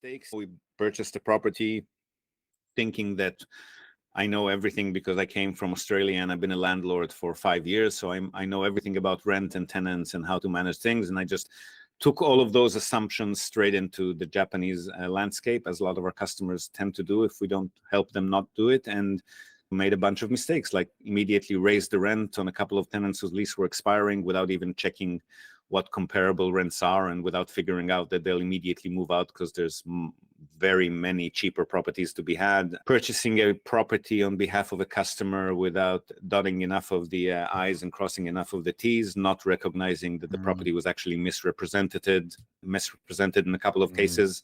mistakes. We purchased a property thinking that I know everything because I came from Australia and I've been a landlord for 5 years. So I know everything about rent and tenants and how to manage things. And I just took all of those assumptions straight into the Japanese landscape, as a lot of our customers tend to do if we don't help them not do it. And made a bunch of mistakes, like immediately raised the rent on a couple of tenants whose lease were expiring without even checking what comparable rents are and without figuring out that they'll immediately move out because there's very many cheaper properties to be had. Purchasing a property on behalf of a customer without dotting enough of the I's and crossing enough of the T's, not recognizing that the property was actually misrepresented in a couple of cases,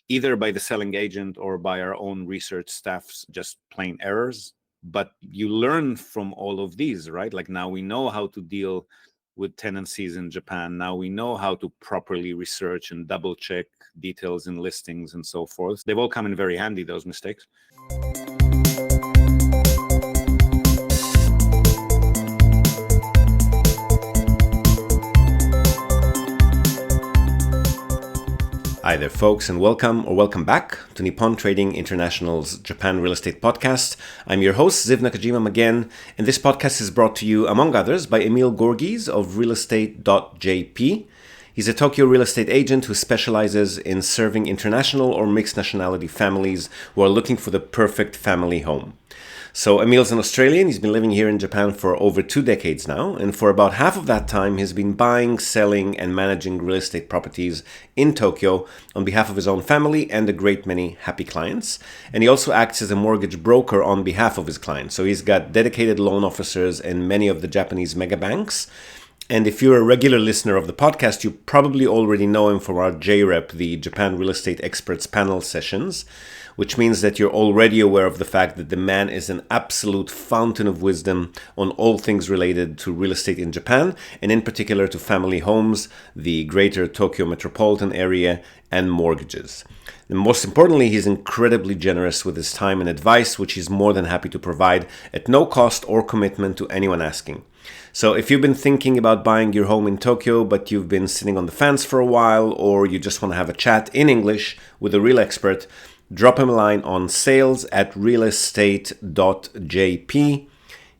either by the selling agent or by our own research staff's just plain errors. But you learn from all of these, right? Like now we know how to deal with tenancies in Japan. Now we know how to properly research and double check details in listings and so forth. They've all come in very handy, those mistakes. Hi there, folks, and welcome back to Nippon Trading International's Japan Real Estate Podcast. I'm your host, Ziv Nakajima-Magen, and this podcast is brought to you, among others, by Emil Gorgies of realestate.jp. He's a Tokyo real estate agent who specializes in serving international or mixed nationality families who are looking for the perfect family home. So Emil's an Australian. He's been living here in Japan for over 2 decades now, and for about half of that time he's been buying, selling, and managing real estate properties in Tokyo on behalf of his own family and a great many happy clients. And he also acts as a mortgage broker on behalf of his clients. So he's got dedicated loan officers in many of the Japanese mega banks. And if you're a regular listener of the podcast, you probably already know him from our JREP, the Japan Real Estate Experts Panel sessions, which means that you're already aware of the fact that the man is an absolute fountain of wisdom on all things related to real estate in Japan, and in particular to family homes, the greater Tokyo metropolitan area, and mortgages. And most importantly, he's incredibly generous with his time and advice, which he's more than happy to provide at no cost or commitment to anyone asking. So if you've been thinking about buying your home in Tokyo, but you've been sitting on the fence for a while, or you just want to have a chat in English with a real expert, drop him a line on sales@realestate.jp.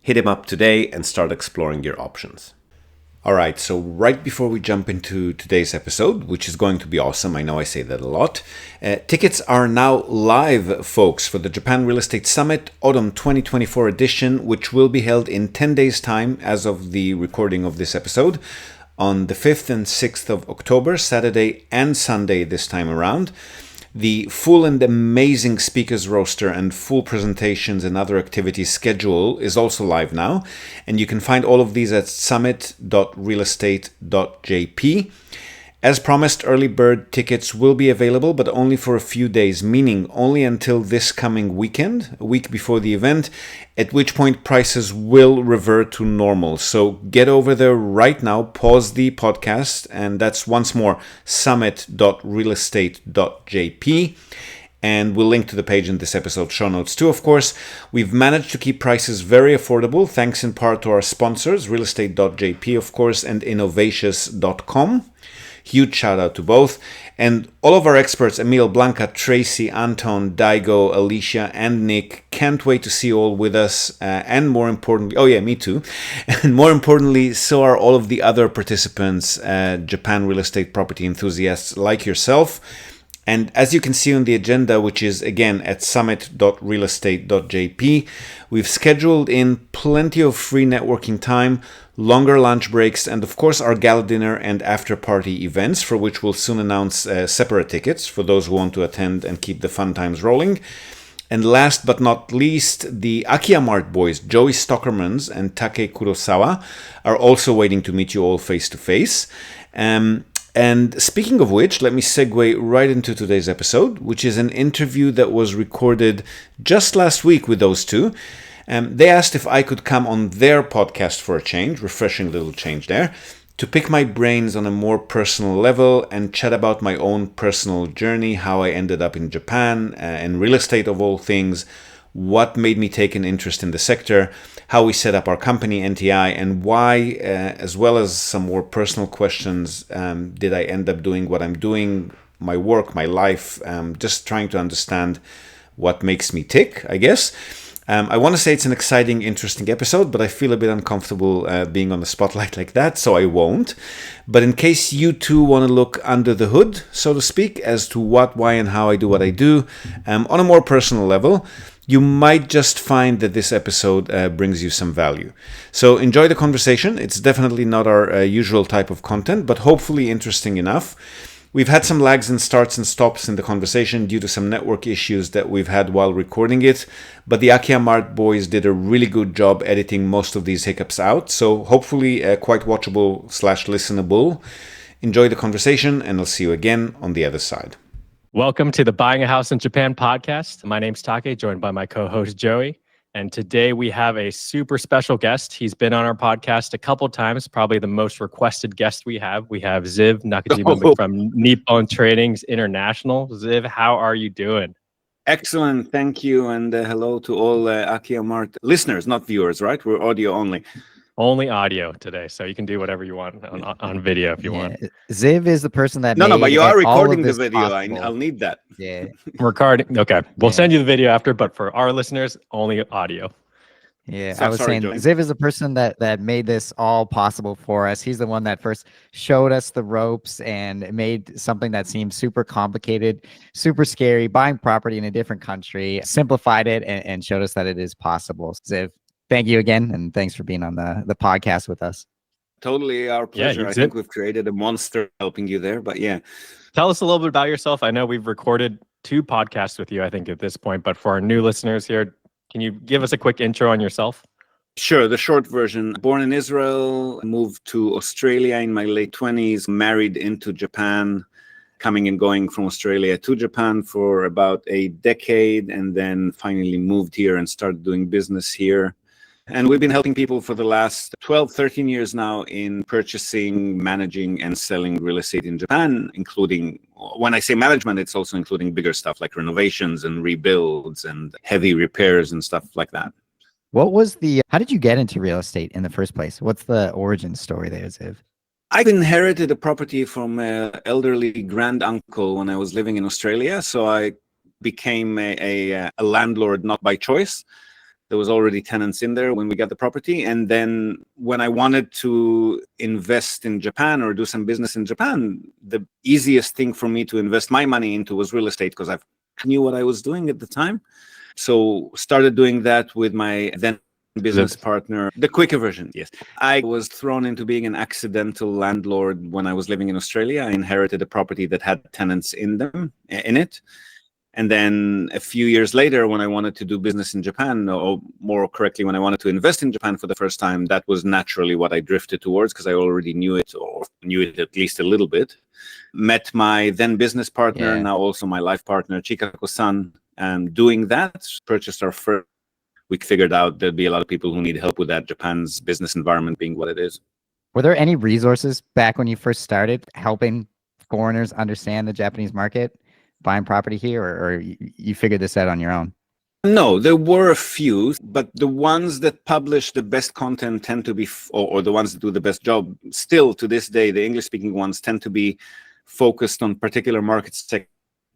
Hit him up today and start exploring your options. All right, so right before we jump into today's episode, which is going to be awesome, I know I say that a lot, tickets are now live, folks, for the Japan Real Estate Summit Autumn 2024 edition, which will be held in 10 days' time as of the recording of this episode, on the 5th and 6th of October, Saturday and Sunday this time around. The full and amazing speakers roster and full presentations and other activities schedule is also live now, and you can find all of these at summit.realestate.jp. As promised, early bird tickets will be available, but only for a few days, meaning only until this coming weekend, a week before the event, at which point prices will revert to normal. So get over there right now, pause the podcast, and that's once more summit.realestate.jp. And we'll link to the page in this episode's show notes too, of course. We've managed to keep prices very affordable, thanks in part to our sponsors, realestate.jp, of course, and innovatious.com. Huge shout out to both. And all of our experts, Emil, Blanca, Tracy, Anton, Daigo, Alicia, and Nick, can't wait to see you all with us. And more importantly, oh yeah, me too. And more importantly, so are all of the other participants, Japan real estate property enthusiasts like yourself. And as you can see on the agenda, which is again at summit.realestate.jp, we've scheduled in plenty of free networking time, longer lunch breaks, and of course our gala dinner and after party events, for which we'll soon announce separate tickets for those who want to attend and keep the fun times rolling. And last but not least, the Akiya Mart boys, Joey Stockermans and Take Kurosawa, are also waiting to meet you all face to face. And speaking of which, let me segue right into today's episode, which is an interview that was recorded just last week with those two. They asked if I could come on their podcast for a change, refreshing little change there, to pick my brains on a more personal level and chat about my own personal journey, how I ended up in Japan and real estate of all things, what made me take an interest in the sector, how we set up our company NTI, and why, as well as some more personal questions, did I end up doing what I'm doing my work, my life, just trying to understand what makes me tick, I guess. I want to say it's an exciting, interesting episode, but I feel a bit uncomfortable being on the spotlight like that, so I won't. But in case you too want to look under the hood, so to speak, as to what, why, and how I do what I do, on a more personal level, you might just find that this episode brings you some value. So enjoy the conversation. It's definitely not our usual type of content, but hopefully interesting enough. We've had some lags and starts and stops in the conversation due to some network issues that we've had while recording it, but the Akiyamart boys did a really good job editing most of these hiccups out, so hopefully quite watchable / listenable. Enjoy the conversation, and I'll see you again on the other side. Welcome to the Buying a House in Japan podcast. My name's Take, joined by my co-host Joey. And today we have a super special guest. He's been on our podcast a couple times, probably the most requested guest we have. We have Ziv Nakajima from Nippon Tradings International. Ziv, how are you doing? Excellent. Thank you. And hello to all Akiyamart listeners, not viewers, right? We're audio only. Only audio today, so you can do whatever you want on video if you want. Ziv is the person that No, but you are recording the this video. possible. I'll need that. Yeah. Recording. Okay, we'll send you the video after, but for our listeners, only audio. Yeah, So- I was sorry, saying Joey. Ziv is the person that made this all possible for us. He's the one that first showed us the ropes and made something that seemed super complicated, super scary, buying property in a different country, simplified it and showed us that it is possible. Ziv, thank you again, and thanks for being on the podcast with us. Totally our pleasure. I think we've created a monster helping you there, but yeah. Tell us a little bit about yourself. I know we've recorded 2 podcasts with you, I think, at this point, but for our new listeners here, can you give us a quick intro on yourself? Sure. The short version. Born in Israel, moved to Australia in my late 20s, married into Japan, coming and going from Australia to Japan for about a decade, and then finally moved here and started doing business here. And we've been helping people for the last 12, 13 years now in purchasing, managing, and selling real estate in Japan, including, when I say management, it's also including bigger stuff like renovations and rebuilds and heavy repairs and stuff like that. How did you get into real estate in the first place? What's the origin story there, Ziv? I've inherited a property from an elderly grand uncle when I was living in Australia. So I became a landlord, not by choice. There was already tenants in there when we got the property. And then when I wanted to invest in Japan or do some business in Japan, the easiest thing for me to invest my money into was real estate because I knew what I was doing at the time. So started doing that with my then business partner. The quicker version, yes. I was thrown into being an accidental landlord when I was living in Australia. I inherited a property that had tenants in it. And then a few years later, when I wanted to do business in Japan, or more correctly, when I wanted to invest in Japan for the first time, that was naturally what I drifted towards because I already knew it, or knew it at least a little bit. Met my then business partner, now also my life partner, Chikako-san, doing that. Purchased our first. We figured out there'd be a lot of people who need help with that, Japan's business environment being what it is. Were there any resources back when you first started helping foreigners understand the Japanese market, buying property here, or you figured this out on your own? No, there were a few, but the ones that publish the best content tend to be, or the ones that do the best job, still to this day, the English-speaking ones tend to be focused on particular markets.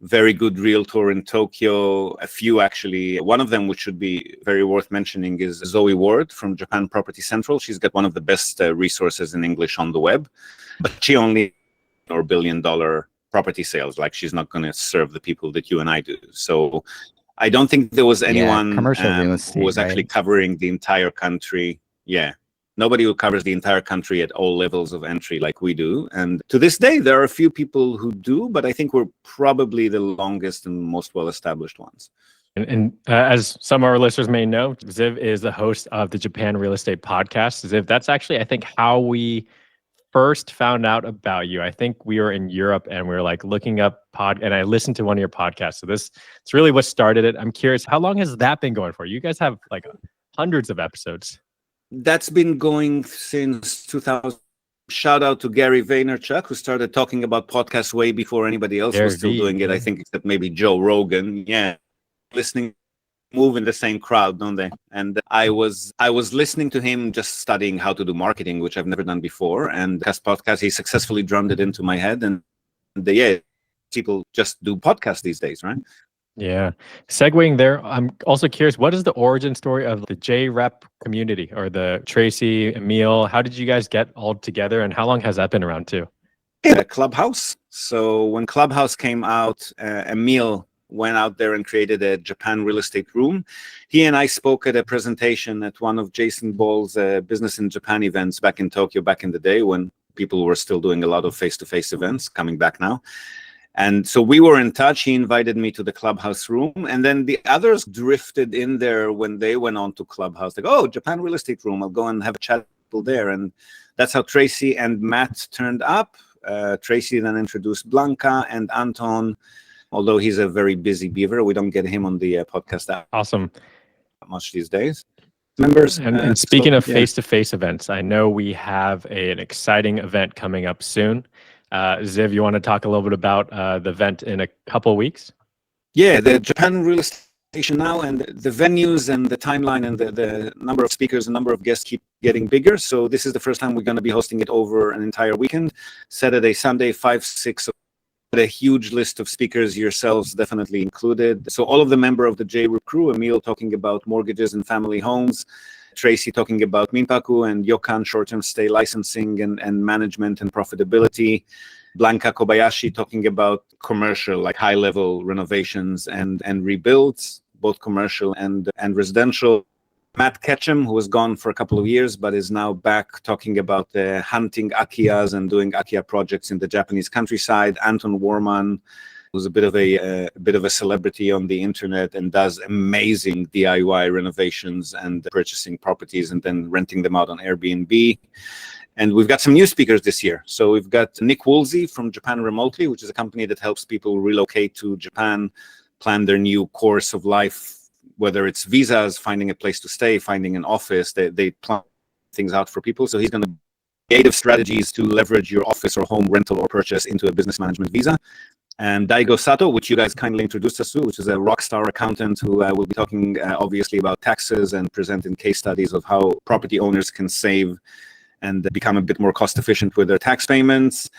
Very good realtor in Tokyo, a few actually. One of them, which should be very worth mentioning, is Zoe Ward from Japan Property Central. She's got one of the best resources in English on the web, but she only or $1 billion property sales. Like she's not going to serve the people that you and I do. So I don't think there was anyone who was actually covering the entire country. Yeah. Nobody who covers the entire country at all levels of entry like we do. And to this day, there are a few people who do, but I think we're probably the longest and most well-established ones. And as some of our listeners may know, Ziv is the host of the Japan Real Estate Podcast. Ziv, that's actually, I think, how we first found out about you. I think we were in Europe and we were like looking up and I listened to one of your podcasts. So it's really what started it. I'm curious, how long has that been going for? You guys have like hundreds of episodes. That's been going since 2000. Shout out to Gary Vaynerchuk, who started talking about podcasts way before anybody else was still doing it. I think except maybe Joe Rogan. Yeah, listening, move in the same crowd, don't they? And I was listening to him, just studying how to do marketing, which I've never done before. And podcast, he successfully drummed it into my head. And people just do podcasts these days, right? Yeah. Segueing there, I'm also curious, what is the origin story of the J-Rep community or the Tracy, Emil? How did you guys get all together and how long has that been around too? Yeah, Clubhouse. So when Clubhouse came out, Emil went out there and created a Japan real estate room. He and I spoke at a presentation at one of Jason Ball's Business in Japan events back in Tokyo back in the day when people were still doing a lot of face-to-face events, coming back now. And so we were in touch. He invited me to the Clubhouse room. And then the others drifted in there when they went on to Clubhouse. Like, oh, Japan real estate room. I'll go and have a chat with people there. And that's how Tracy and Matt turned up. Tracy then introduced Blanca and Anton. Although he's a very busy beaver, we don't get him on the podcast that Awesome. much these days. Members. And speaking of face-to-face events, I know we have an exciting event coming up soon. Ziv, you want to talk a little bit about the event in a couple of weeks? Yeah, the Japan Real Estate Station now, and the venues and the timeline and the number of speakers and number of guests keep getting bigger. So this is the first time we're going to be hosting it over an entire weekend, Saturday, Sunday, 5, 6. A huge list of speakers, yourselves definitely included. So all of the member of the J-Rep crew, Emil talking about mortgages and family homes, Tracy talking about Minpaku and Yokan short-term stay licensing and management and profitability. Blanca Kobayashi talking about commercial, like high-level renovations and rebuilds, both commercial and residential. Matt Ketchum, who was gone for a couple of years, but is now back talking about hunting Akiyas and doing Akiya projects in the Japanese countryside. Anton Warman, who's a bit of a celebrity on the internet and does amazing DIY renovations and purchasing properties and then renting them out on Airbnb. And we've got some new speakers this year. So we've got Nick Woolsey from Japan Remotely, which is a company that helps people relocate to Japan, plan their new course of life, whether it's visas, finding a place to stay, finding an office. They plan things out for people. So he's going to creative strategies to leverage your office or home rental or purchase into a business management visa. And Daigo Sato, which you guys kindly introduced us to, which is a rock star accountant who will be talking obviously about taxes and presenting case studies of how property owners can save and become a bit more cost efficient with their tax payments.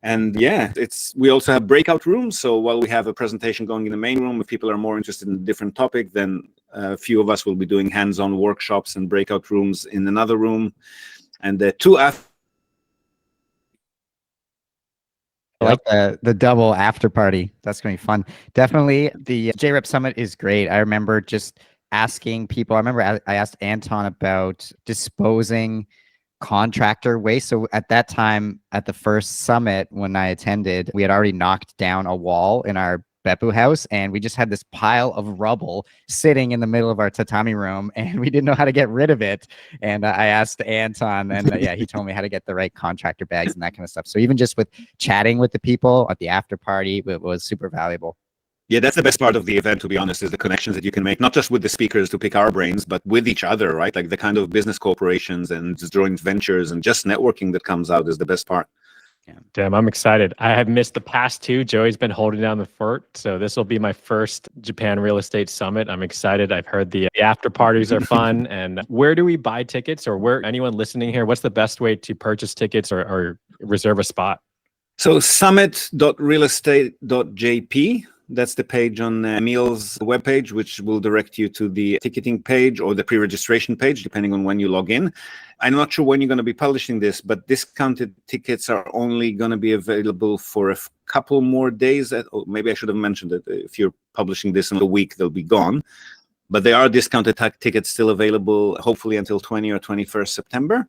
And yeah, we also have breakout rooms. So while we have a presentation going in the main room, if people are more interested in a different topic, then a few of us will be doing hands-on workshops and breakout rooms in another room. And the two after. I like the double after party. That's going to be fun. Definitely. The J-Rep Summit is great. I remember just asking people. I remember I asked Anton about disposing contractor waste. So at that time, at the first summit when I attended, we had already knocked down a wall in our Beppu house, and we just had this pile of rubble sitting in the middle of our tatami room, and we didn't know how to get rid of it. And I asked Anton, and yeah, he told me how to get the right contractor bags and that kind of stuff. So even just with chatting with the people at the after party, it was super valuable. Yeah, that's the best part of the event, to be honest, is the connections that you can make, not just with the speakers to pick our brains, but with each other, right? Like the kind of business corporations and joint ventures and just networking that comes out is the best part. Yeah. Damn, I'm excited. I have missed the past two. Joey's been holding down the fort. So this will be my first Japan Real Estate Summit. I'm excited. I've heard the after parties are fun. And where do we buy tickets, or where anyone listening here, what's the best way to purchase tickets or reserve a spot? So summit.realestate.jp. That's the page on Emil's webpage, which will direct you to the ticketing page or the pre-registration page, depending on when you log in. I'm not sure when you're going to be publishing this, but discounted tickets are only going to be available for a couple more days. Maybe I should have mentioned it. If you're publishing this in a week, they'll be gone. But there are discounted tickets still available, hopefully until 20 or 21st September.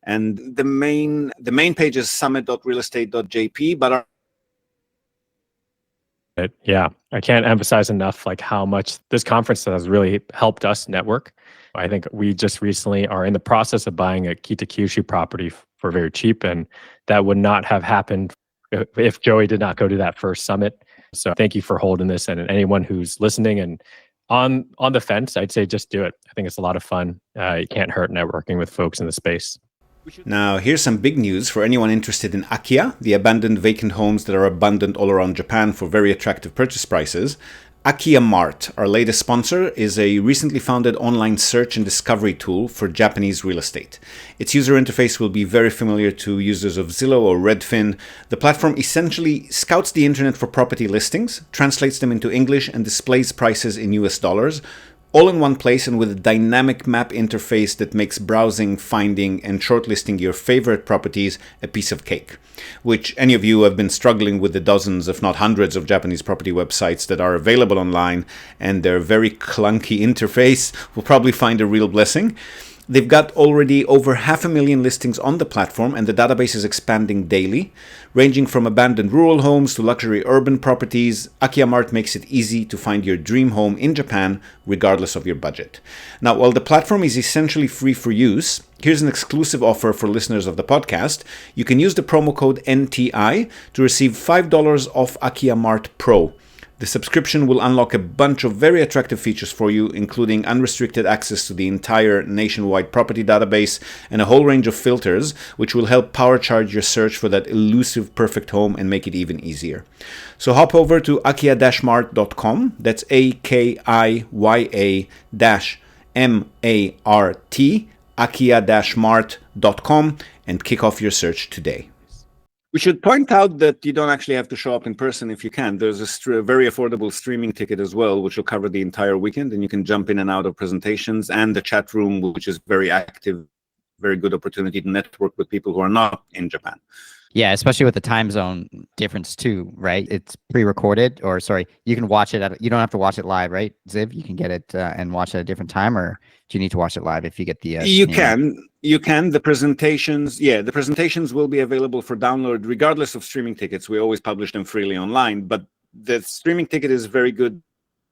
And the main page is summit.realestate.jp, but yeah, I can't emphasize enough like how much this conference has really helped us network. I think we just recently are in the process of buying a Kita-Kyushu property for very cheap, and that would not have happened if Joey did not go to that first summit. So thank you for holding this, and anyone who's listening and on the fence, I'd say just do it. I think it's a lot of fun. It can't hurt networking with folks in the space. Now, here's some big news for anyone interested in Akiya, the abandoned vacant homes that are abundant all around Japan for very attractive purchase prices. Akiya Mart, our latest sponsor, is a recently founded online search and discovery tool for Japanese real estate. Its user interface will be very familiar to users of Zillow or Redfin. The platform essentially scouts the internet for property listings, translates them into English, and displays prices in US dollars, all in one place and with a dynamic map interface that makes browsing, finding, and shortlisting your favorite properties a piece of cake. Which any of you who have been struggling with the dozens, if not hundreds, of Japanese property websites that are available online and their very clunky interface will probably find a real blessing. They've got already over 500,000 listings on the platform, and the database is expanding daily. Ranging from abandoned rural homes to luxury urban properties, Akiya Mart makes it easy to find your dream home in Japan, regardless of your budget. Now, while the platform is essentially free for use, here's an exclusive offer for listeners of the podcast. You can use the promo code NTI to receive $5 off Akiya Mart Pro. The subscription will unlock a bunch of very attractive features for you, including unrestricted access to the entire nationwide property database and a whole range of filters, which will help power charge your search for that elusive perfect home and make it even easier. So hop over to akiya-mart.com. That's AKIYA-MART, akiya-mart.com, and kick off your search today. We should point out that you don't actually have to show up in person if you can. There's a very affordable streaming ticket as well, which will cover the entire weekend, and you can jump in and out of presentations, and the chat room, which is very active, very good opportunity to network with people who are not in Japan. Yeah, especially with the time zone difference too, right? It's pre-recorded, or sorry, you can watch it you don't have to watch it live, right, Ziv? You can get it and watch it at a different time, or do you need to watch it live if you get the You can. The presentations will be available for download regardless of streaming tickets. We always publish them freely online, but the streaming ticket is very good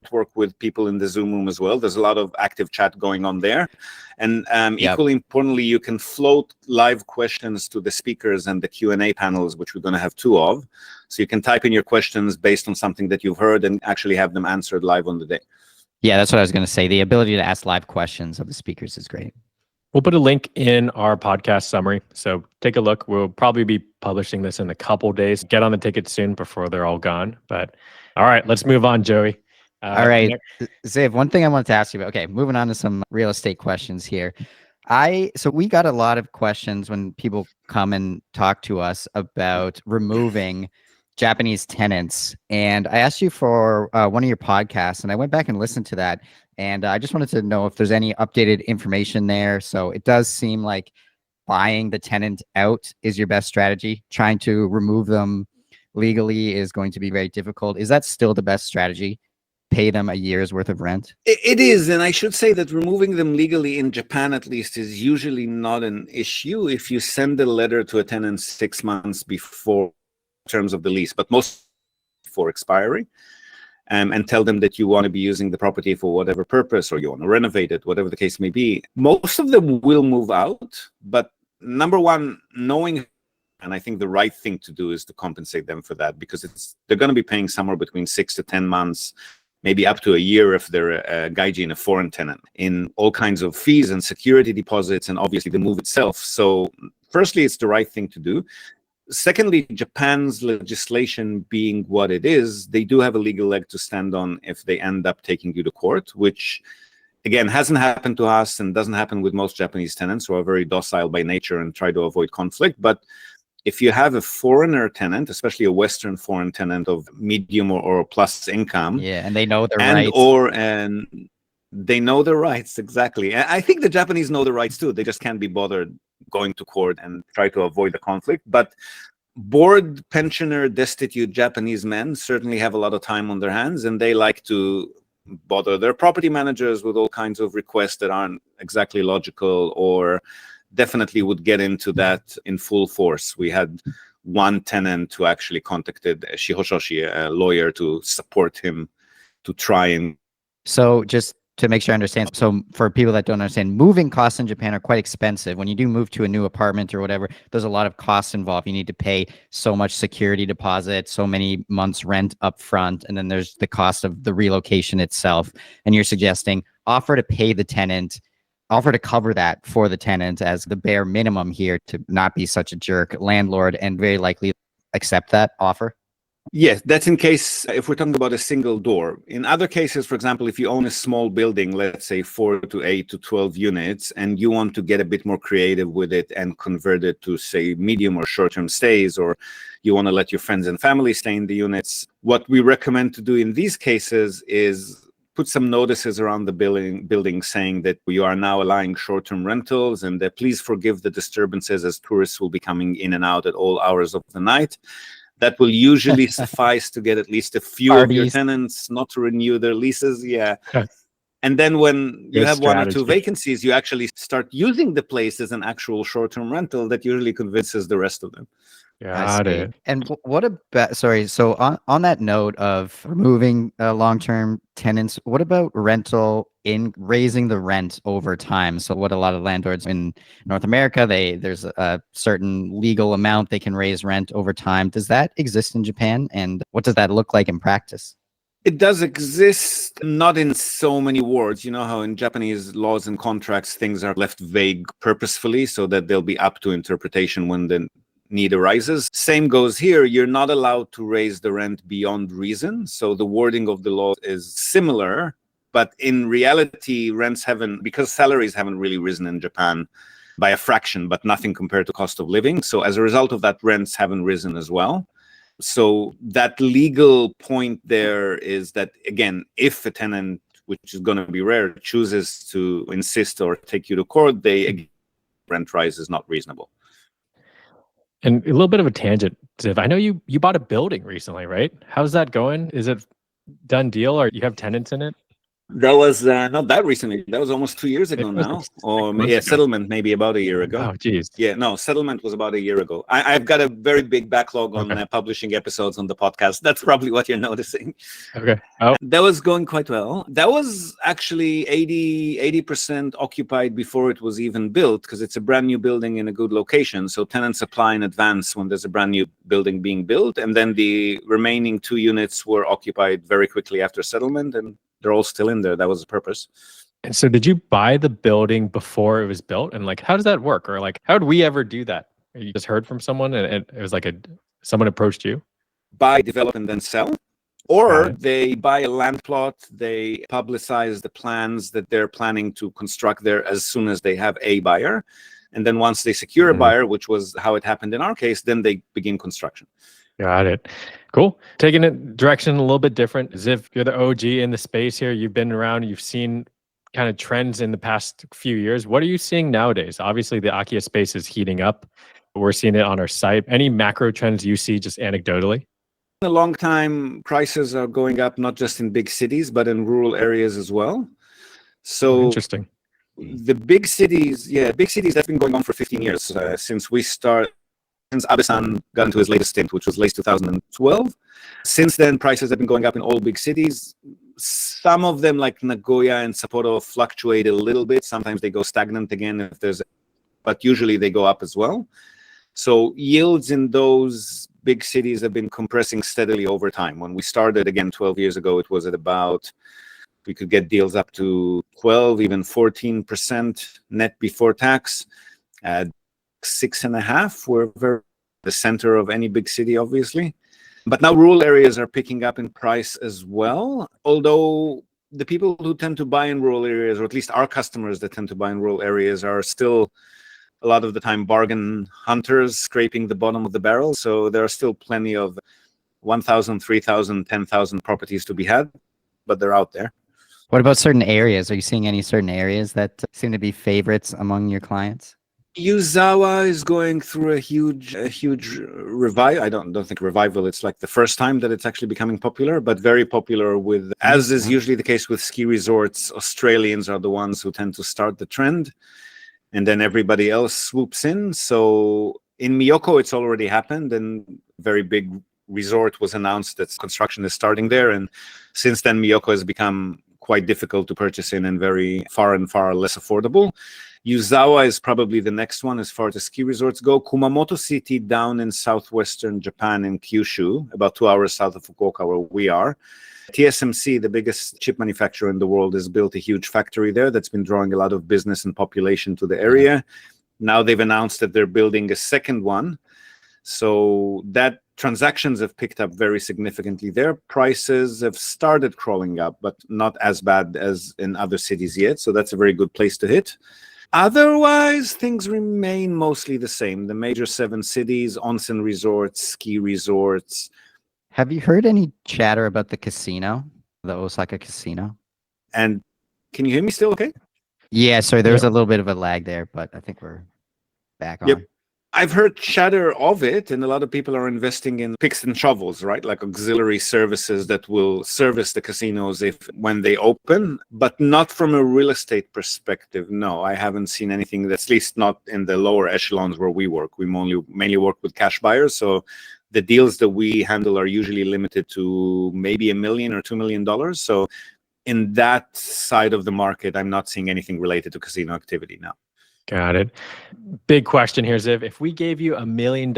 to work with people in the Zoom room as well. There's a lot of active chat going on there. And equally importantly, you can float live questions to the speakers and the Q&A panels, which we're going to have 2 of. So you can type in your questions based on something that you've heard and actually have them answered live on the day. Yeah, that's what I was going to say. The ability to ask live questions of the speakers is great. We'll put a link in our podcast summary. So take a look. We'll probably be publishing this in a couple days. Get on the tickets soon before they're all gone. But all right, let's move on, Joey. All right, Ziv, one thing I wanted to ask you about. Okay, moving on to some real estate questions here. So we got a lot of questions when people come and talk to us about removing Japanese tenants. And I asked you for one of your podcasts, and I went back and listened to that. And I just wanted to know if there's any updated information there. So it does seem like buying the tenant out is your best strategy. Trying to remove them legally is going to be very difficult. Is that still the best strategy? Pay them a year's worth of rent? It is, and I should say that removing them legally in Japan, at least, is usually not an issue if you send a letter to a tenant 6 months before terms of the lease, but most for expiry, and tell them that you want to be using the property for whatever purpose, or you want to renovate it, whatever the case may be. Most of them will move out, but number one, knowing, and I think the right thing to do is to compensate them for that, because they're going to be paying somewhere between 6 to 10 months, maybe up to a year if they're a gaijin, a foreign tenant, in all kinds of fees and security deposits, and obviously the move itself. So firstly, it's the right thing to do. Secondly, Japan's legislation being what it is, they do have a legal leg to stand on if they end up taking you to court, which, again, hasn't happened to us and doesn't happen with most Japanese tenants who are very docile by nature and try to avoid conflict. But if you have a foreigner tenant, especially a Western foreign tenant of medium or plus income, and they know their rights, and they know their rights, exactly. And I think the Japanese know the rights too. They just can't be bothered going to court and try to avoid the conflict. But bored, pensioner, destitute Japanese men certainly have a lot of time on their hands, and they like to bother their property managers with all kinds of requests that aren't exactly logical, or definitely would get into that in full force. We had one tenant who actually contacted Shihoshoshi, a lawyer, to support him to try and... So just to make sure I understand, so for people that don't understand, moving costs in Japan are quite expensive. When you do move to a new apartment or whatever, there's a lot of costs involved. You need to pay so much security deposit, so many months rent up front, and then there's the cost of the relocation itself. And you're suggesting offer to pay the tenant, offer to cover that for the tenant as the bare minimum here, to not be such a jerk landlord, and very likely accept that offer. Yes, that's in case if we're talking about a single door. In other cases, for example, if you own a small building, let's say 4 to 8 to 12 units, and you want to get a bit more creative with it and convert it to, say, medium or short-term stays, or you want to let your friends and family stay in the units, what we recommend to do in these cases is put some notices around the building saying that we are now allowing short-term rentals and that please forgive the disturbances as tourists will be coming in and out at all hours of the night. That will usually suffice to get at least a few of your tenants not to renew their leases. Yeah. And then when you have one or two vacancies, you actually start using the place as an actual short-term rental. That usually convinces the rest of them. Got it. And what about, sorry, so on that note of removing long-term tenants, what about rental in raising the rent over time? So what a lot of landlords in North America, there's a certain legal amount they can raise rent over time. Does that exist in Japan? And what does that look like in practice? It does exist, not in so many words. You know how in Japanese laws and contracts, things are left vague purposefully so that they'll be up to interpretation when the need arises. Same goes here. You're not allowed to raise the rent beyond reason. So the wording of the law is similar, but in reality, because salaries haven't really risen in Japan by a fraction, but nothing compared to cost of living. So as a result of that, rents haven't risen as well. So that legal point there is that, again, if a tenant, which is going to be rare, chooses to insist or take you to court, rent rise is not reasonable. And a little bit of a tangent, Ziv. I know you bought a building recently, right? How's that going? Is it done deal or you have tenants in it? That was not that recently. That was almost 2 years ago now. Settlement maybe about a year ago. Oh, geez. Yeah, no, settlement was about a year ago. I've got a very big backlog on publishing episodes on the podcast. That's probably what you're noticing. Okay. Oh. That was going quite well. That was actually 80% occupied before it was even built because it's a brand new building in a good location. So tenants apply in advance when there's a brand new building being built. And then the remaining 2 units were occupied very quickly after settlement, and they're all still in there. That was the purpose. And so did you buy the building before it was built? And how does that work? Or how would we ever do that? You just heard from someone and it was someone approached you? Buy, develop, and then sell. Or they buy a land plot, they publicize the plans that they're planning to construct there as soon as they have a buyer. And then once they secure a buyer, which was how it happened in our case, then they begin construction. Got it. Cool. Taking it direction a little bit different. Ziv, you're the OG in the space here. You've been around, you've seen kind of trends in the past few years. What are you seeing nowadays? Obviously, the Akia space is heating up. We're seeing it on our site. Any macro trends you see just anecdotally? In a long time, prices are going up, not just in big cities, but in rural areas as well. So interesting. The big cities, that's been going on for 15 years since Abe-san got into his latest stint, which was late 2012. Since then, prices have been going up in all big cities. Some of them, like Nagoya and Sapporo, fluctuate a little bit. Sometimes they go stagnant again but usually they go up as well. So yields in those big cities have been compressing steadily over time. When we started, again, 12 years ago, it was at we could get deals up to 12, even 14% net before tax. 6.5 were the center of any big city, obviously. But now rural areas are picking up in price as well. Although the people who tend to buy in rural areas, or at least our customers that tend to buy in rural areas, are still a lot of the time bargain hunters scraping the bottom of the barrel. So there are still plenty of 1,000, 3,000, 10,000 properties to be had, but they're out there. What about certain areas? Are you seeing any certain areas that seem to be favorites among your clients? Yuzawa is going through a huge revival. I don't think revival. It's like the first time that it's actually becoming popular, but very popular as is usually the case with ski resorts. Australians are the ones who tend to start the trend, and then everybody else swoops in. So in Miyoko, it's already happened, and very big resort was announced that construction is starting there. And since then, Miyoko has become quite difficult to purchase in and far less affordable. Yuzawa is probably the next one as far as ski resorts go. Kumamoto City down in southwestern Japan in Kyushu, about 2 hours south of Fukuoka where we are. TSMC, the biggest chip manufacturer in the world, has built a huge factory there that's been drawing a lot of business and population to the area. Now they've announced that they're building a second one So that transactions have picked up very significantly there. Prices have started crawling up, but not as bad as in other cities yet. So that's a very good place to hit. Otherwise, things remain mostly the same. The major 7 cities, onsen resorts, ski resorts. Have you heard any chatter about the casino, the Osaka casino? And can you hear me still okay? Yeah, sorry, there was a little bit of a lag there, but I think we're back on. Yep. I've heard chatter of it, and a lot of people are investing in picks and shovels, right? Like auxiliary services that will service the casinos when they open, but not from a real estate perspective. No, I haven't seen anything that's at least not in the lower echelons where we work. We mainly work with cash buyers, so the deals that we handle are usually limited to maybe $1 million or $2 million. So in that side of the market, I'm not seeing anything related to casino activity now. Got it. Big question here, Ziv. If we gave you $1 million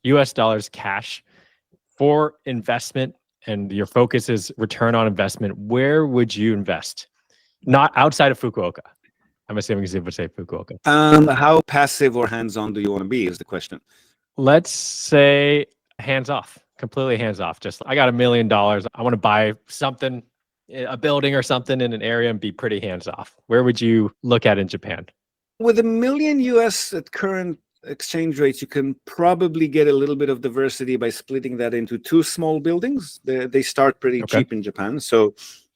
US dollars cash for investment and your focus is return on investment, where would you invest? Not outside of Fukuoka. I'm assuming Ziv would say Fukuoka. How passive or hands-on do you want to be is the question. Let's say hands off, completely hands off. Just I got $1 million. I want to buy something, a building or something in an area and be pretty hands off. Where would you look at in Japan? With $1 million US at current exchange rates, you can probably get a little bit of diversity by splitting that into 2 small buildings. They start pretty cheap in Japan. So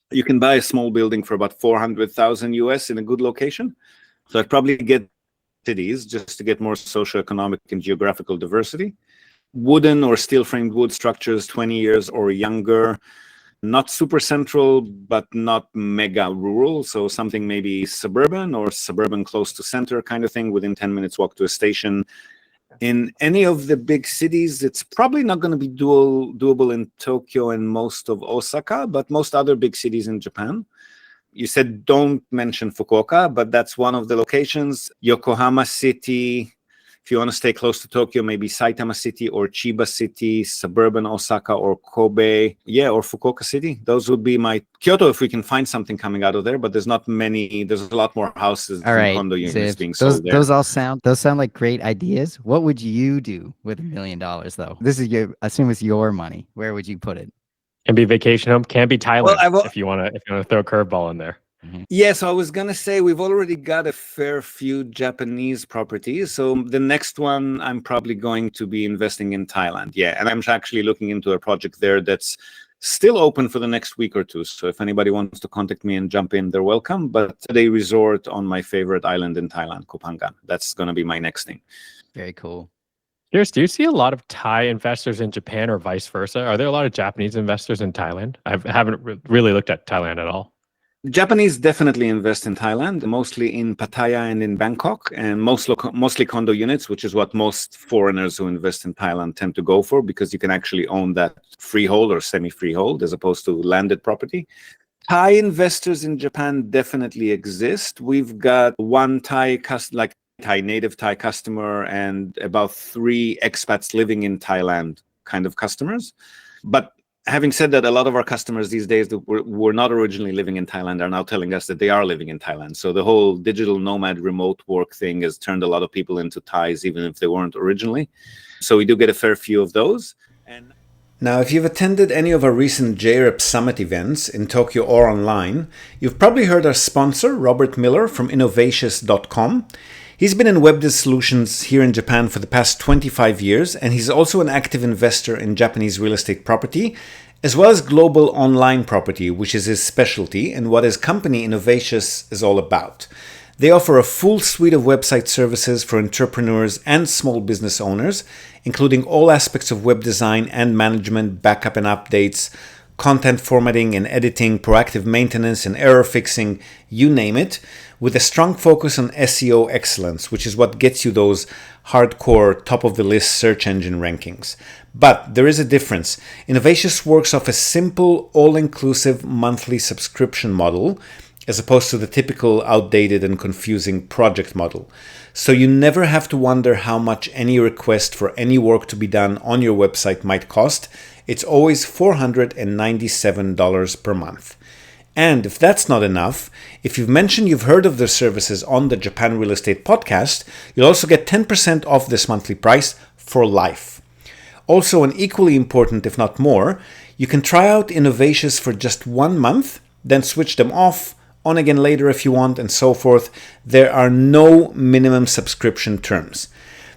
you can buy a small building for about 400,000 US in a good location. So I'd probably get cities just to get more socioeconomic and geographical diversity. Wooden or steel framed wood structures, 20 years or younger. Not super central, but not mega rural. So something maybe suburban or suburban close to center kind of thing, within 10 minutes walk to a station. In any of the big cities, it's probably not going to be doable in Tokyo and most of Osaka, but most other big cities in Japan. You said don't mention Fukuoka, but that's one of the locations. Yokohama City. If you want to stay close to Tokyo, maybe Saitama City or Chiba City, suburban Osaka or Kobe, or Fukuoka City. Those would be my Kyoto if we can find something coming out of there. But there's not many. There's a lot more houses and condo units being sold there. Those sound like great ideas. What would you do with $1 million though? This is assume it's your money. Where would you put it? Can be vacation home. Can be Thailand if you want to throw a curveball in there. Yeah, so I was going to say we've already got a fair few Japanese properties. So the next one, I'm probably going to be investing in Thailand. Yeah, and I'm actually looking into a project there that's still open for the next week or two. So if anybody wants to contact me and jump in, they're welcome. But a resort on my favorite island in Thailand, Koh Phangan. That's going to be my next thing. Very cool. Curious, do you see a lot of Thai investors in Japan or vice versa? Are there a lot of Japanese investors in Thailand? I haven't really looked at Thailand at all. Japanese definitely invest in Thailand, mostly in Pattaya and in Bangkok, and mostly condo units, which is what most foreigners who invest in Thailand tend to go for, because you can actually own that freehold or semi-freehold as opposed to landed property. Thai investors in Japan definitely exist. We've got one native Thai customer and about 3 expats living in Thailand kind of customers. But having said that, a lot of our customers these days that were not originally living in Thailand are now telling us that they are living in Thailand. So the whole digital nomad remote work thing has turned a lot of people into Thais, even if they weren't originally. So we do get a fair few of those. And now, if you've attended any of our recent JREP Summit events in Tokyo or online, you've probably heard our sponsor, Robert Miller from Innovatious.com. He's been in web solutions here in Japan for the past 25 years, and he's also an active investor in Japanese real estate property, as well as global online property, which is his specialty and what his company Innovatious is all about. They offer a full suite of website services for entrepreneurs and small business owners, including all aspects of web design and management, backup and updates, content formatting and editing, proactive maintenance and error fixing, you name it, with a strong focus on SEO excellence, which is what gets you those hardcore top-of-the-list search engine rankings. But there is a difference. Innovatious works off a simple, all-inclusive monthly subscription model, as opposed to the typical outdated and confusing project model. So you never have to wonder how much any request for any work to be done on your website might cost. It's always $497 per month. And if that's not enough, if you've mentioned you've heard of their services on the Japan Real Estate Podcast, you'll also get 10% off this monthly price for life. Also, and equally important, if not more, you can try out Innovations for just 1 month, then switch them off, on again later if you want, and so forth. There are no minimum subscription terms.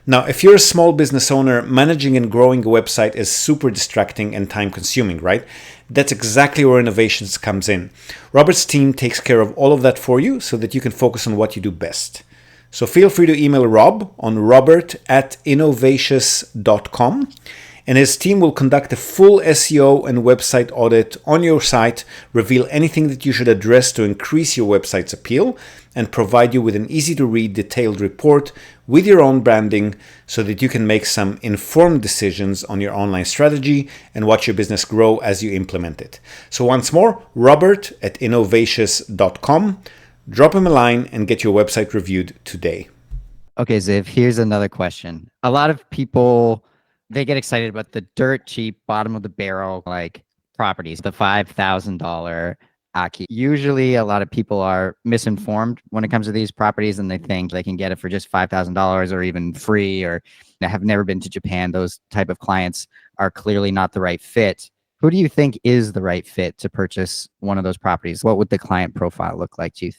Now, if you're a small business owner, managing and growing a website is super distracting and time consuming, right? That's exactly where Innovations comes in. Robert's team takes care of all of that for you so that you can focus on what you do best. So feel free to email Rob on robert@innovations.com, and his team will conduct a full SEO and website audit on your site, reveal anything that you should address to increase your website's appeal, and provide you with an easy-to-read detailed report with your own branding so that you can make some informed decisions on your online strategy and watch your business grow as you implement it. So once more, robert@innovations.com. Drop him a line and get your website reviewed today. Okay, Ziv, here's another question. A lot of people, they get excited about the dirt cheap, bottom of the barrel, like properties, the $5,000 Aki. Usually a lot of people are misinformed when it comes to these properties, and they think they can get it for just $5,000 or even free, or have never been to Japan. Those type of clients are clearly not the right fit. Who do you think is the right fit to purchase one of those properties? What would the client profile look like to you?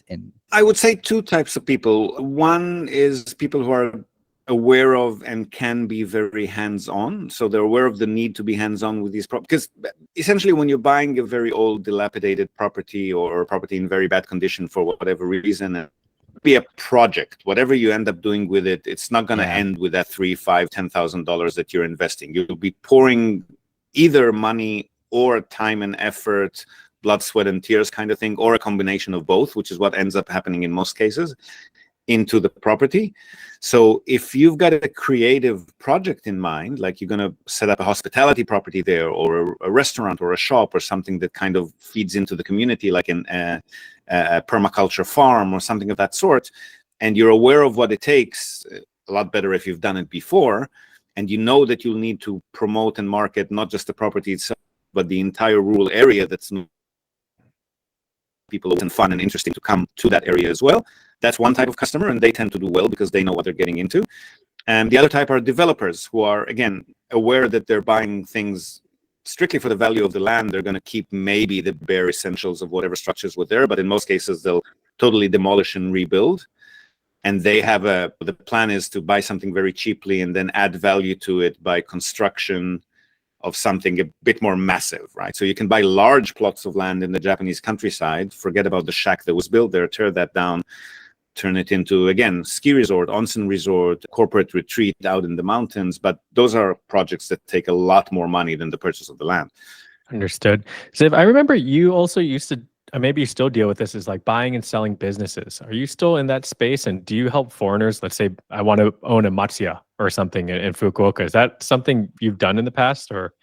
I would say two types of people. One is people who are aware of and can be very hands-on. So they're aware of the need to be hands-on with these properties. Because essentially when you're buying a very old, dilapidated property or a property in very bad condition for whatever reason, it would be a project. Whatever you end up doing with it, it's not going to end with that $3,000, $5,000, $10,000 that you're investing. You'll be pouring either money or time and effort, blood, sweat, and tears kind of thing, or a combination of both, which is what ends up happening in most cases, into the property. So if you've got a creative project in mind, like you're going to set up a hospitality property there, or a restaurant or a shop or something that kind of feeds into the community, like a permaculture farm or something of that sort, and you're aware of what it takes, a lot better if you've done it before, and you know that you'll need to promote and market not just the property itself, but the entire rural area that's people and fun and interesting to come to that area as well. That's one type of customer, and they tend to do well because they know what they're getting into. And the other type are developers who are, again, aware that they're buying things strictly for the value of the land. They're going to keep maybe the bare essentials of whatever structures were there, but in most cases, they'll totally demolish and rebuild. And they have the plan is to buy something very cheaply and then add value to it by construction of something a bit more massive, right? So you can buy large plots of land in the Japanese countryside, forget about the shack that was built there, tear that down, turn it into, again, ski resort, onsen resort, corporate retreat out in the mountains. But those are projects that take a lot more money than the purchase of the land. Understood. Ziv, I remember you also used to, maybe you still deal with this, is like buying and selling businesses. Are you still in that space? And do you help foreigners? Let's say I want to own a matsuya or something in Fukuoka. Is that something you've done in the past? Or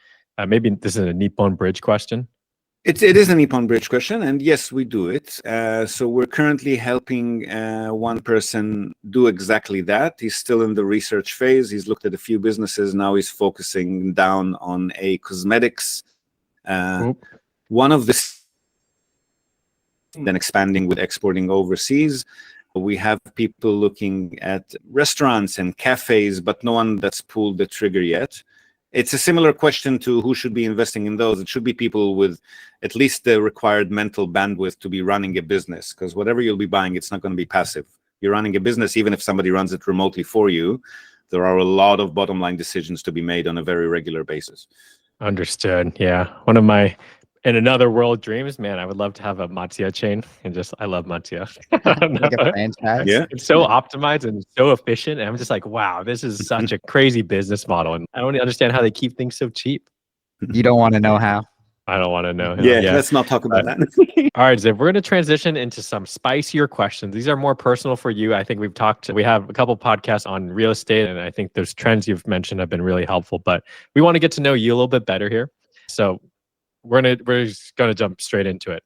maybe this is a Nippon Bridge question? It is a Nippon Bridge question, and yes, we do it. So we're currently helping one person do exactly that. He's still in the research phase. He's looked at a few businesses. Now he's focusing down on a cosmetics. One of the then expanding with exporting overseas. We have people looking at restaurants and cafes, but no one that's pulled the trigger yet. It's a similar question to who should be investing in those. It should be people with at least the required mental bandwidth to be running a business, because whatever you'll be buying, it's not going to be passive. You're running a business, even if somebody runs it remotely for you. There are a lot of bottom line decisions to be made on a very regular basis. Understood. Yeah. One of my, in another world dreams, man, I would love to have a matsuya chain, and just, I love matsuya. Like a franchise. Yeah. It's so optimized and so efficient. And I'm just like, wow, this is such a crazy business model. And I don't understand how they keep things so cheap. You don't want to know how. I don't want to know. Yeah, let's not talk about that. All right, Ziv, we're going to transition into some spicier questions. These are more personal for you. I think we have a couple podcasts on real estate, and I think those trends you've mentioned have been really helpful, but we want to get to know you a little bit better here. So we're just going to jump straight into it.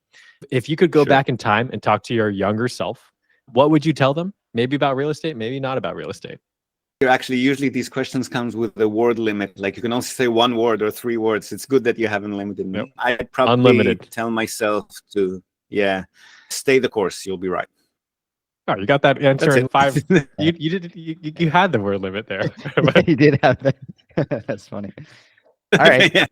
If you could go back in time and talk to your younger self, what would you tell them? Maybe about real estate, maybe not about real estate. Actually, usually these questions comes with the word limit. Like you can only say one word or 3 words. It's good that you haven't limited me. Yep. I'd probably Unlimited. Tell myself to, stay the course. You'll be right. Oh, you got that answer in 5. You had the word limit there. You did have that. That's funny. All right.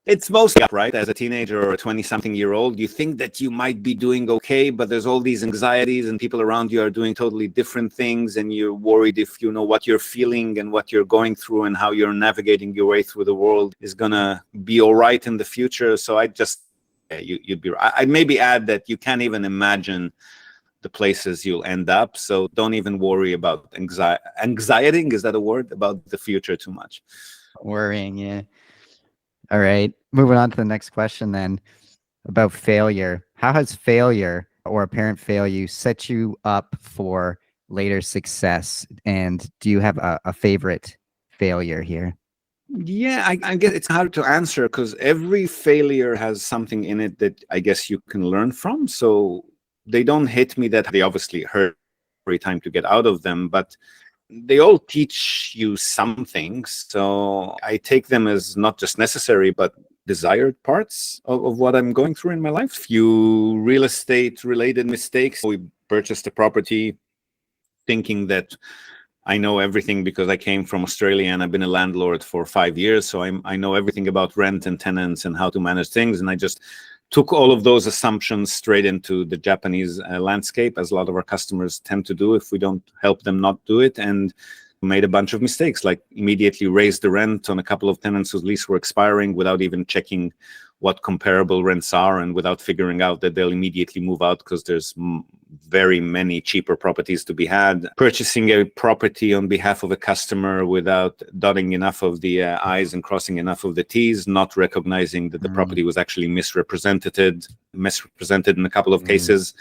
It's mostly up, right? As a teenager or a 20-something-year-old, you think that you might be doing okay, but there's all these anxieties and people around you are doing totally different things, and you're worried if you know what you're feeling and what you're going through and how you're navigating your way through the world is gonna be all right in the future. So I'd maybe add that you can't even imagine the places you'll end up. So don't even worry about anxiety, is that a word? About the future too much. Worrying, yeah. All right. Moving on to the next question then about failure. How has failure or apparent failure set you up for later success? And do you have a favorite failure here? Yeah, I guess it's hard to answer because every failure has something in it that I guess you can learn from. So they don't hit me that they obviously hurt every time to get out of them, but they all teach you something. So I take them as not just necessary, but desired parts of what I'm going through in my life. Few real estate related mistakes. We purchased a property thinking that I know everything because I came from Australia and I've been a landlord for 5 years. So I know everything about rent and tenants and how to manage things. And I just took all of those assumptions straight into the Japanese landscape, as a lot of our customers tend to do if we don't help them not do it, and made a bunch of mistakes, like immediately raised the rent on a couple of tenants whose lease were expiring without even checking what comparable rents are and without figuring out that they'll immediately move out because there's very many cheaper properties to be had. Purchasing a property on behalf of a customer without dotting enough of the I's and crossing enough of the T's, not recognizing that the property was actually misrepresented in a couple of cases,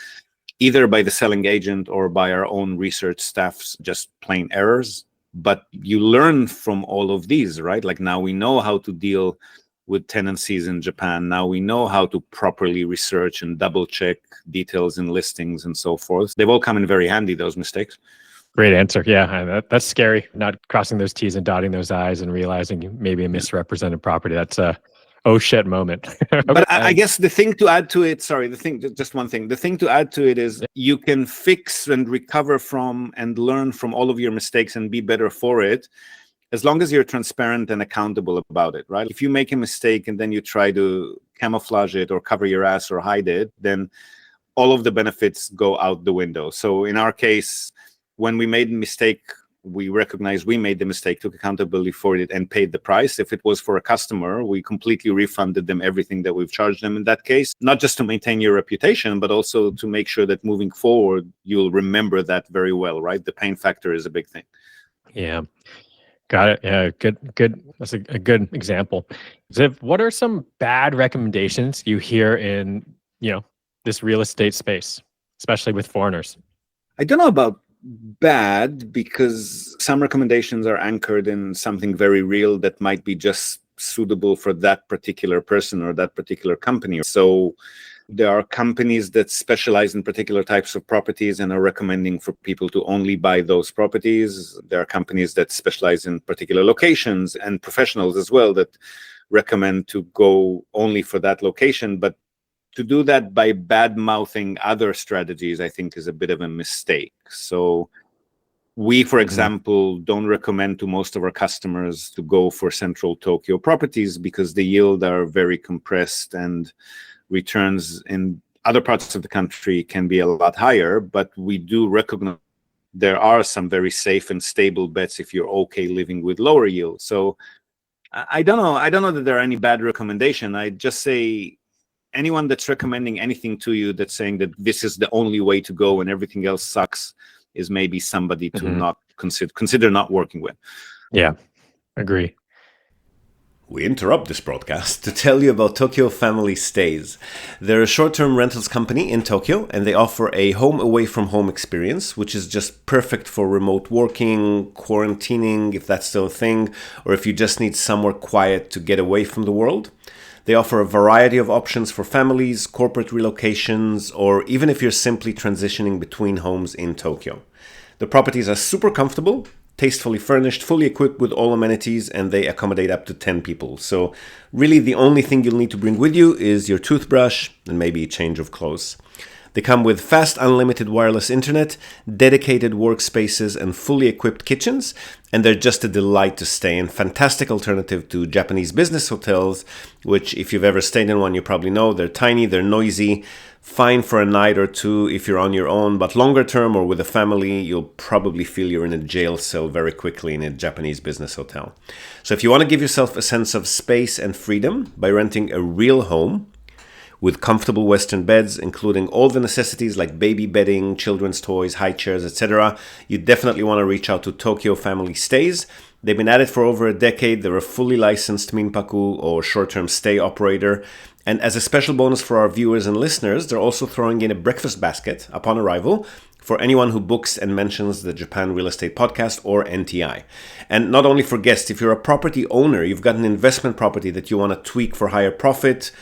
either by the selling agent or by our own research staff's just plain errors. But you learn from all of these, right? Like now we know how to deal with tenancies in Japan. Now we know how to properly research and double check details in listings and so forth. They've all come in very handy, those mistakes. Great answer. Yeah, that's scary. Not crossing those T's and dotting those I's and realizing maybe a misrepresented property. That's a oh shit moment. But I guess the thing to add to it, just one thing. The thing to add to it is you can fix and recover from and learn from all of your mistakes and be better for it, as long as you're transparent and accountable about it, right? If you make a mistake and then you try to camouflage it or cover your ass or hide it, then all of the benefits go out the window. So in our case, when we made a mistake, we recognized we made the mistake, took accountability for it, and paid the price. If it was for a customer, we completely refunded them everything that we've charged them in that case, not just to maintain your reputation, but also to make sure that moving forward, you'll remember that very well, right? The pain factor is a big thing. Yeah. Got it. Yeah, good. That's a good example. Ziv, what are some bad recommendations you hear in, this real estate space, especially with foreigners? I don't know about bad, because some recommendations are anchored in something very real that might be just suitable for that particular person or that particular company. So there are companies that specialize in particular types of properties and are recommending for people to only buy those properties. There are companies that specialize in particular locations, and professionals as well that recommend to go only for that location. But to do that by bad-mouthing other strategies, I think, is a bit of a mistake. So we, for example, don't recommend to most of our customers to go for central Tokyo properties because the yield are very compressed and returns in other parts of the country can be a lot higher. But we do recognize there are some very safe and stable bets if you're okay living with lower yield. So I don't know that there are any bad recommendation. I just say anyone that's recommending anything to you that's saying that this is the only way to go and everything else sucks is maybe somebody to not consider not working with. Yeah, agree. We interrupt this broadcast to tell you about Tokyo Family Stays. They're a short-term rentals company in Tokyo, and they offer a home away from home experience, which is just perfect for remote working, quarantining, if that's still a thing, or if you just need somewhere quiet to get away from the world. They offer a variety of options for families, corporate relocations, or even if you're simply transitioning between homes in Tokyo. The properties are super comfortable, tastefully furnished, fully equipped with all amenities, and they accommodate up to 10 people. So really the only thing you'll need to bring with you is your toothbrush and maybe a change of clothes. They come with fast unlimited wireless internet, dedicated workspaces, and fully equipped kitchens, and they're just a delight to stay in. Fantastic alternative to Japanese business hotels, which if you've ever stayed in one, you probably know they're tiny, they're noisy, fine for a night or two if you're on your own, but longer term or with a family, you'll probably feel you're in a jail cell very quickly in a Japanese business hotel. So if you want to give yourself a sense of space and freedom by renting a real home with comfortable Western beds, including all the necessities like baby bedding, children's toys, high chairs, etc., you definitely want to reach out to Tokyo Family Stays. They've been at it for over a decade. They're a fully licensed minpaku or short-term stay operator. And as a special bonus for our viewers and listeners, they're also throwing in a breakfast basket upon arrival for anyone who books and mentions the Japan Real Estate Podcast or NTI. And not only for guests, if you're a property owner, you've got an investment property that you want to tweak for higher profit,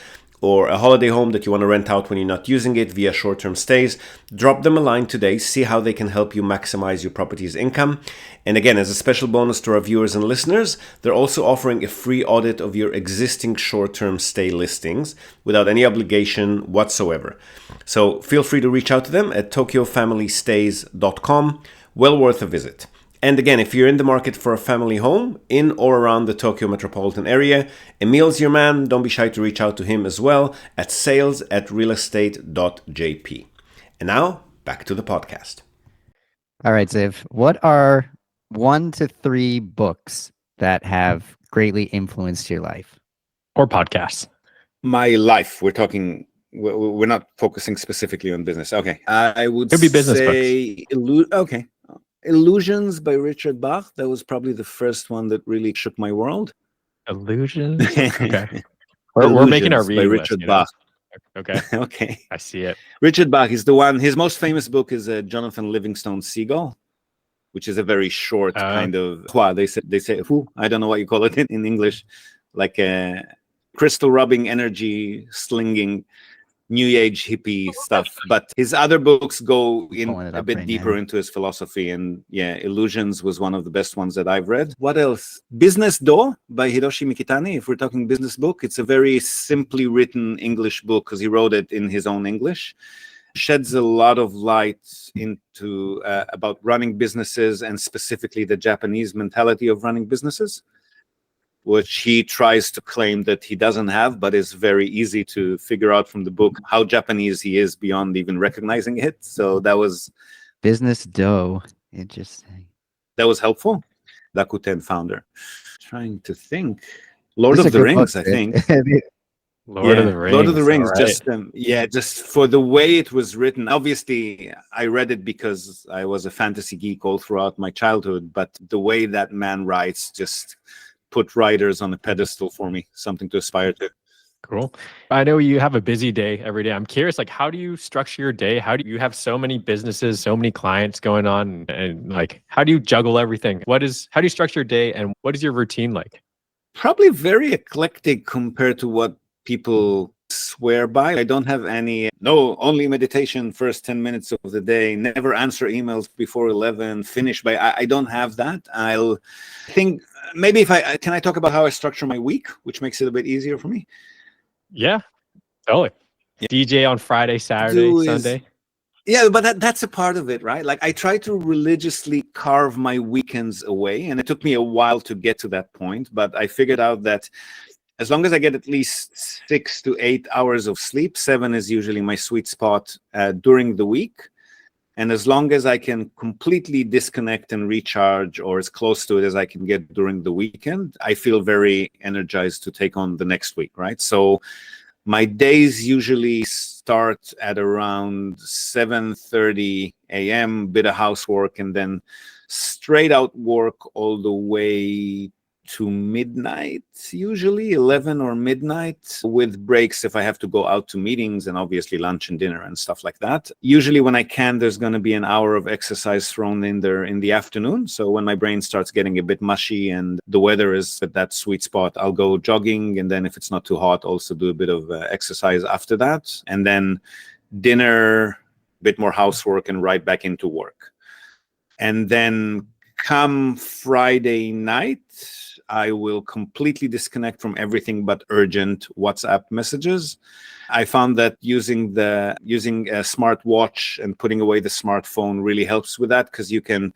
or a holiday home that you want to rent out when you're not using it via short-term stays, drop them a line today, see how they can help you maximize your property's income. And again, as a special bonus to our viewers and listeners, they're also offering a free audit of your existing short-term stay listings without any obligation whatsoever. So feel free to reach out to them at tokyofamilystays.com. Well worth a visit. And again, if you're in the market for a family home in or around the Tokyo metropolitan area, Emil's your man. Don't be shy to reach out to him as well at sales@realestate.jp. And now, back to the podcast. All right, Ziv, what are 1 to 3 books that have greatly influenced your life? Or podcasts. My life. We're not focusing specifically on business. Okay. I would Could be business say okay. Illusions by Richard Bach. That was probably the first one that really shook my world. Illusions? Okay. We're making our Illusions by reading Richard list, Bach. Okay. Okay. I see it. Richard Bach is the one. His most famous book is Jonathan Livingstone Seagull, which is a very short kind of. They say I don't know what you call it in English, like a crystal rubbing, energy slinging, New Age hippie stuff. But his other books go in a bit deeper into his philosophy. And yeah, Illusions was one of the best ones that I've read. What else? Business Do by Hiroshi Mikitani. If we're talking business book, it's a very simply written English book because he wrote it in his own English. Sheds a lot of light into about running businesses and specifically the Japanese mentality of running businesses, which he tries to claim that he doesn't have, but is very easy to figure out from the book how Japanese he is beyond even recognizing it. So that was Business Dough. Interesting. That was helpful. Rakuten founder. Trying to think. Lord of the Rings, I think. Lord of the Rings. Lord of the Rings. Right. Just for the way it was written. Obviously, I read it because I was a fantasy geek all throughout my childhood, but the way that man writes just put writers on a pedestal for me, something to aspire to. Cool. I know you have a busy day every day. I'm curious, like, how do you structure your day? How do you have so many businesses, so many clients going on, and like, how do you juggle everything? How do you structure your day, and what is your routine like? Probably very eclectic compared to what people swear by. I don't have only meditation first 10 minutes of the day, never answer emails before 11, finish by, I don't have that. I'll think maybe can I talk about how I structure my week, which makes it a bit easier for me? Yeah, totally. Yeah. DJ on Friday, Saturday, Sunday. Yeah, but that's a part of it, right? Like I try to religiously carve my weekends away, and it took me a while to get to that point, but I figured out that as long as I get at least 6 to 8 hours of sleep, 7 is usually my sweet spot during the week. And as long as I can completely disconnect and recharge, or as close to it as I can get during the weekend, I feel very energized to take on the next week, right? So my days usually start at around 7:30 a.m., bit of housework, and then straight out work all the way to midnight, usually 11 or midnight, with breaks if I have to go out to meetings, and obviously lunch and dinner and stuff like that. Usually when I can, there's going to be an hour of exercise thrown in there in the afternoon. So when my brain starts getting a bit mushy and the weather is at that sweet spot, I'll go jogging. And then if it's not too hot, also do a bit of exercise after that. And then dinner, a bit more housework, and right back into work. And then come Friday night, I will completely disconnect from everything but urgent WhatsApp messages. I found that using a smartwatch and putting away the smartphone really helps with that, because you can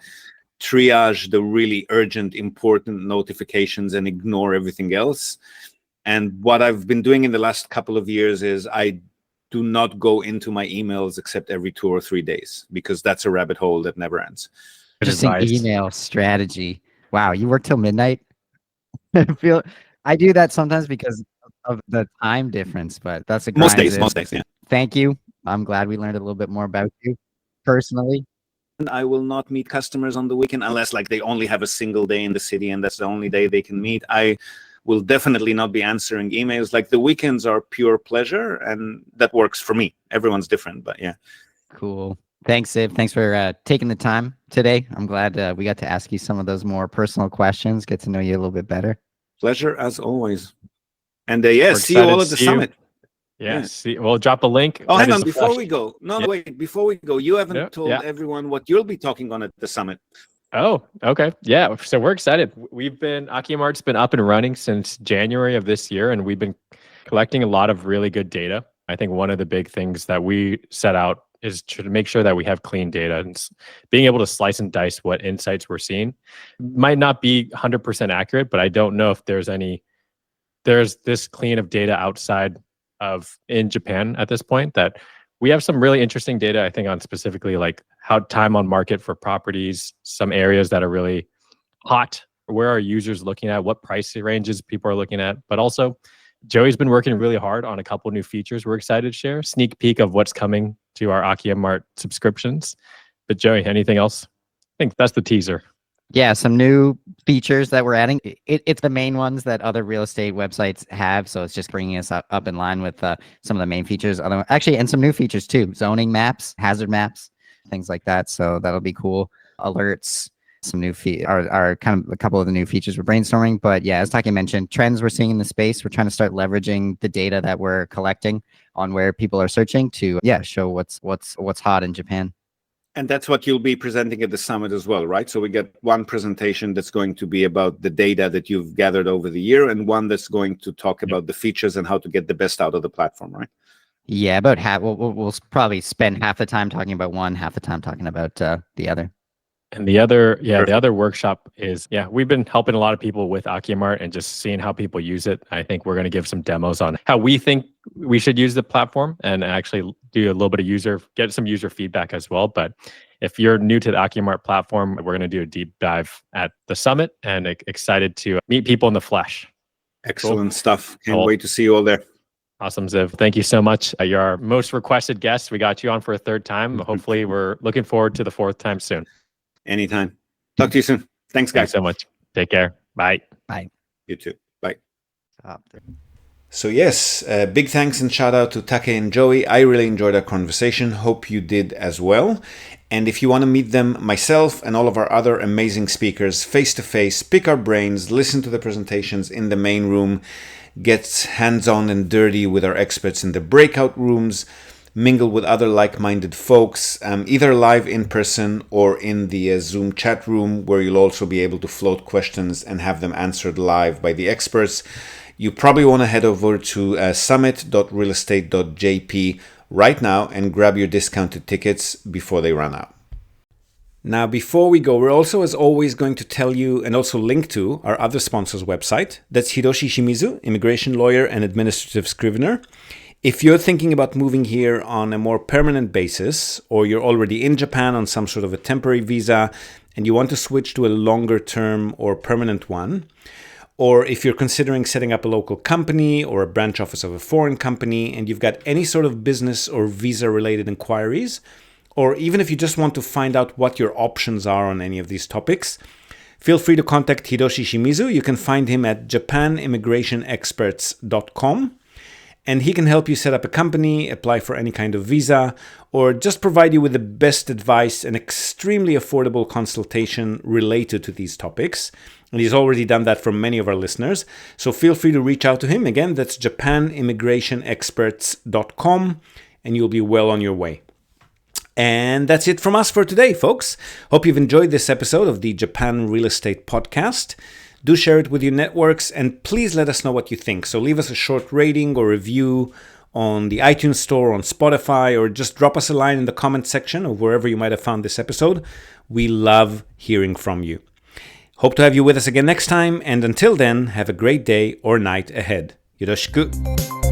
triage the really urgent, important notifications and ignore everything else. And what I've been doing in the last couple of years is I do not go into my emails except every 2 or 3 days, because that's a rabbit hole that never ends. Interesting email strategy. Wow, you work till midnight? I do that sometimes because of the time difference, but that's a grind. Most days, yeah. Thank you. I'm glad we learned a little bit more about you personally. I will not meet customers on the weekend unless like they only have a single day in the city and that's the only day they can meet. I will definitely not be answering emails. Like, the weekends are pure pleasure, and that works for me. Everyone's different, but yeah. Cool. Thanks, Ziv. Thanks for taking the time today. I'm glad we got to ask you some of those more personal questions, get to know you a little bit better. Pleasure as always. And see you all at the summit. Yes. Yeah. We'll drop a link. Oh, hang on. Before we go. Wait. Before we go, you haven't told everyone what you'll be talking on at the summit. Oh, okay. Yeah. So we're excited. Akiamart's been up and running since January of this year, and we've been collecting a lot of really good data. I think one of the big things that we set out is to make sure that we have clean data, and being able to slice and dice what insights we're seeing. Might not be 100% accurate, but I don't know if there's this clean of data outside of in Japan at this point. That we have some really interesting data, I think, on specifically like how time on market for properties, some areas that are really hot, where are users looking at, what price ranges people are looking at, but also Joey's been working really hard on a couple new features we're excited to share. Sneak peek of what's coming to our Akiamart subscriptions. But Joey, anything else? I think that's the teaser. Yeah, some new features that we're adding. It's the main ones that other real estate websites have, so it's just bringing us up in line with some of the main features. Actually, and some new features too: zoning maps, hazard maps, things like that. So that'll be cool. Alerts, some new are kind of a couple of the new features we're brainstorming. But yeah, as Taki mentioned, trends we're seeing in the space. We're trying to start leveraging the data that we're collecting on where people are searching to show what's hot in Japan. And that's what you'll be presenting at the summit as well, right? So we get one presentation that's going to be about the data that you've gathered over the year, and one that's going to talk about the features and how to get the best out of the platform, right? Yeah, about half. We'll probably spend half the time talking about one, half the time talking about the other. And the other workshop is, we've been helping a lot of people with Akiamart and just seeing how people use it. I think we're going to give some demos on how we think we should use the platform, and actually do a little bit of get some user feedback as well. But if you're new to the Akiamart platform, we're going to do a deep dive at the summit, and excited to meet people in the flesh. Excellent stuff. Can't wait to see you all there. Awesome, Ziv. Thank you so much. You're our most requested guest. We got you on for a third time. Hopefully, we're looking forward to the fourth time soon. Anytime. Talk to you soon. Thanks, guys. Thanks so much. Take care. Bye. Bye. You too. Bye. So yes, big thanks and shout out to Take and Joey. I really enjoyed our conversation. Hope you did as well. And if you want to meet them, myself and all of our other amazing speakers face to face, pick our brains, listen to the presentations in the main room, get hands-on and dirty with our experts in the breakout rooms, mingle with other like-minded folks, either live in person or in the Zoom chat room, where you'll also be able to float questions and have them answered live by the experts. You probably want to head over to summit.realestate.jp right now and grab your discounted tickets before they run out. Now, before we go, we're also, as always, going to tell you and also link to our other sponsor's website. That's Hiroshi Shimizu, immigration lawyer and administrative scrivener. If you're thinking about moving here on a more permanent basis, or you're already in Japan on some sort of a temporary visa and you want to switch to a longer term or permanent one, or if you're considering setting up a local company or a branch office of a foreign company and you've got any sort of business or visa related inquiries, or even if you just want to find out what your options are on any of these topics, feel free to contact Hiroshi Shimizu. You can find him at japanimmigrationexperts.com. And he can help you set up a company, apply for any kind of visa, or just provide you with the best advice and extremely affordable consultation related to these topics. And he's already done that for many of our listeners. So feel free to reach out to him. Again, that's japanimmigrationexperts.com, and you'll be well on your way. And that's it from us for today, folks. Hope you've enjoyed this episode of the Japan Real Estate Podcast. Do share it with your networks, and please let us know what you think. So leave us a short rating or review on the iTunes Store, on Spotify, or just drop us a line in the comment section of wherever you might have found this episode. We love hearing from you. Hope to have you with us again next time, and until then, have a great day or night ahead. Yoroshiku.